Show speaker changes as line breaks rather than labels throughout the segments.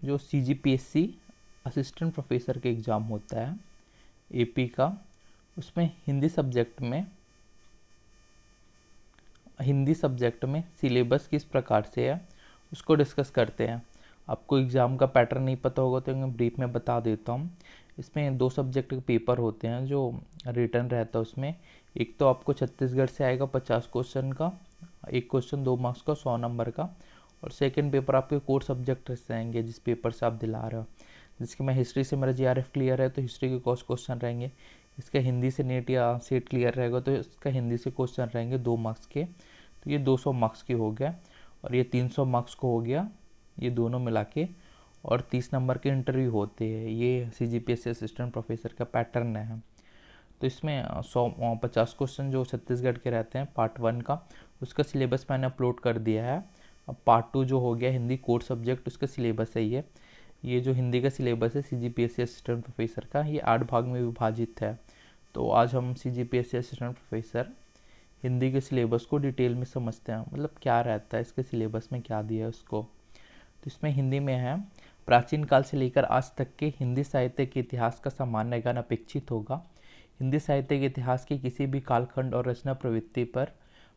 जो CGPSC assistant professor के exam होता है AP का, उसमें हिंदी सब्जेक्ट में सिलेबस किस प्रकार से है उसको डिस्कस करते हैं। आपको एग्ज़ाम का पैटर्न नहीं पता होगा तो मैं ब्रीफ में बता देता हूँ। इसमें 2 सब्जेक्ट के पेपर होते हैं जो रिटर्न रहता है उसमें। एक तो आपको छत्तीसगढ़ से आएगा 50 क्वेश्चन का, एक क्वेश्चन 2 मार्क्स का 100 नंबर का, और सेकंड पेपर आपके कोर सब्जेक्ट से आएंगे जिस पेपर से आप दिला रहे हो। जिसकी मैं हिस्ट्री से मेरा GRF क्लियर है तो हिस्ट्री के कोर्स क्वेश्चन रहेंगे। इसका हिंदी से नेट या सेट क्लियर रहेगा तो इसका हिंदी से क्वेश्चन रहेंगे 2 मार्क्स के। तो ये 200 मार्क्स की हो गया, और ये 300 मार्क्स को हो गया, ये दोनों मिला के। और 30 नंबर के इंटरव्यू होते हैं। ये CGPSC असिस्टेंट प्रोफेसर का पैटर्न है। तो इसमें 50 क्वेश्चन जो छत्तीसगढ़ के रहते हैं पार्ट 1 का, उसका सिलेबस मैंने अपलोड कर दिया है। अब पार्ट 2 जो हो गया हिंदी कोर सब्जेक्ट, उसका सिलेबस है ये जो हिंदी का सिलेबस है CGPSC असिस्टेंट प्रोफेसर का, ये 8 भाग में विभाजित है। तो आज हम CGPSC असिस्टेंट प्रोफेसर हिंदी के सिलेबस को डिटेल में समझते हैं, मतलब क्या रहता है इसके सिलेबस में, क्या दिया है उसको। तो इसमें हिंदी में है, प्राचीन काल से लेकर आज तक के हिंदी साहित्य के इतिहास का सामान्य ज्ञान अपेक्षित होगा। हिंदी साहित्य के इतिहास की किसी भी कालखंड और रचना प्रवृत्ति पर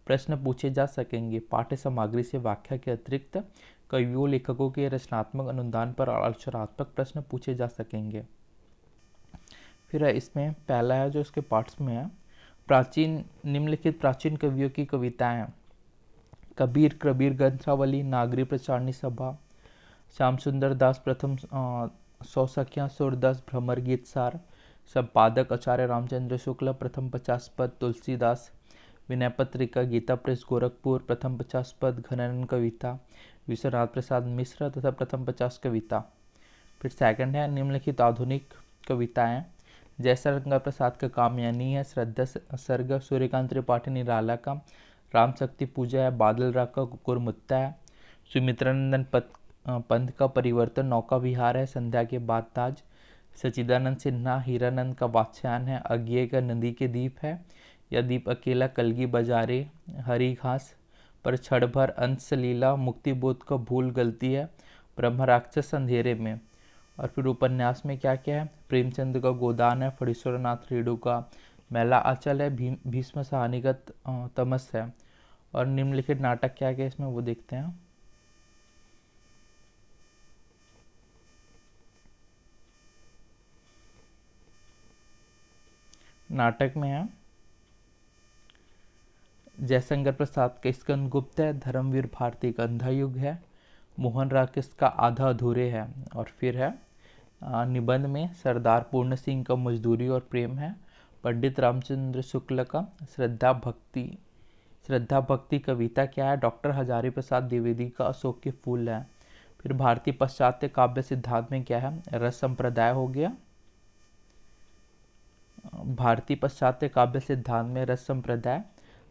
प्रश्न पूछे जा सकेंगे। पाठ्य सामग्री से व्याख्या के अतिरिक्त कवियों लेखकों के रचनात्मक अनुदान पर आलोचनात्मक प्रश्न पूछे जा सकेंगे। फिर इसमें पहला है जो इसके पार्ट्स में है, निम्नलिखित प्राचीन कवियों की कविताएं: कबीर, ग्रंथावली, नागरी प्रचारणी सभा, श्याम सुंदर दास प्रथम सौसख्या, सूरदास भ्रमर गीत सार, संपादक आचार्य रामचंद्र शुक्ल, प्रथम 50 पद तुलसीदास, विनय पत्रिका, गीता प्रेस गोरखपुर, प्रथम 50 पद घनन कविता, विश्वनाथ प्रसाद मिश्र तथा प्रथम 50 कविता। फिर सेकंड है, निम्नलिखित आधुनिक कविताएं: जयशंकर प्रसाद का कामयानी है, श्रद्धा सर्ग, सूर्यकांत त्रिपाठी निराला का राम शक्ति पूजा है, बादल राग का कुकुरमुत्ता है, सुमित्रानंदन पंथ का परिवर्तन नौका विहार है, संध्या के बाद ताज, सचिदानंद सिन्हा हीरानंद का वात्स्यायन है, अज्ञेय का नदी के दीप है, या दीप अकेला कलगी बजारे, हरी घास पर क्षण भर, अंश लीला, मुक्ति बोध का भूल गलती है, ब्रह्म राक्षस अंधेरे में। और फिर उपन्यास में क्या क्या है, प्रेमचंद का गोदान है, फणीश्वरनाथ रेणु का मैला आंचल है, भीष्म सहानीगत तमस है। और निम्नलिखित नाटक क्या क्या इसमें वो देखते हैं। नाटक में है जयशंकर प्रसाद का स्कंद गुप्त है, धर्मवीर भारती का अंधा युग है, मोहन राकेश का आधा अधूरे है। और फिर है निबंध में सरदार पूर्ण सिंह का मजदूरी और प्रेम है, पंडित रामचंद्र शुक्ल का श्रद्धा भक्ति कविता क्या है, डॉक्टर हजारी प्रसाद द्विवेदी का अशोक के फूल है। फिर भारतीय पाश्चात्य काव्य सिद्धांत में क्या है, रस संप्रदाय हो गया। भारतीय पाश्चात्य काव्य सिद्धांत में रस संप्रदाय,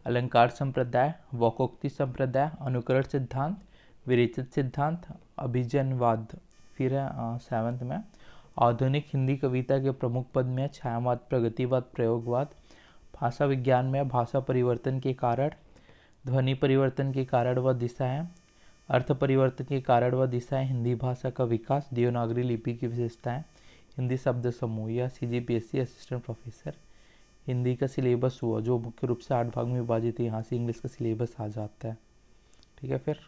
अलंकार संप्रदाय, वकोक्ति संप्रदाय, अनुकरण सिद्धांत, विरेचन सिद्धांत, अभिजनवाद। फिर है सेवंथ में आधुनिक हिंदी कविता के प्रमुख पद में छायावाद, प्रगतिवाद, प्रयोगवाद। भाषा विज्ञान में भाषा परिवर्तन के कारण, ध्वनि परिवर्तन के कारण व दिशाएं, अर्थ परिवर्तन के कारण व दिशाएं, हिंदी भाषा का विकास, देवनागरी लिपि की विशेषताएं, हिंदी शब्द समूह। या CGPSC असिस्टेंट प्रोफेसर हिंदी का सिलेबस हुआ जो मुख्य रूप से 8 भाग में विभाजित है। यहाँ से इंग्लिश का सिलेबस आ जाता है। ठीक है, फिर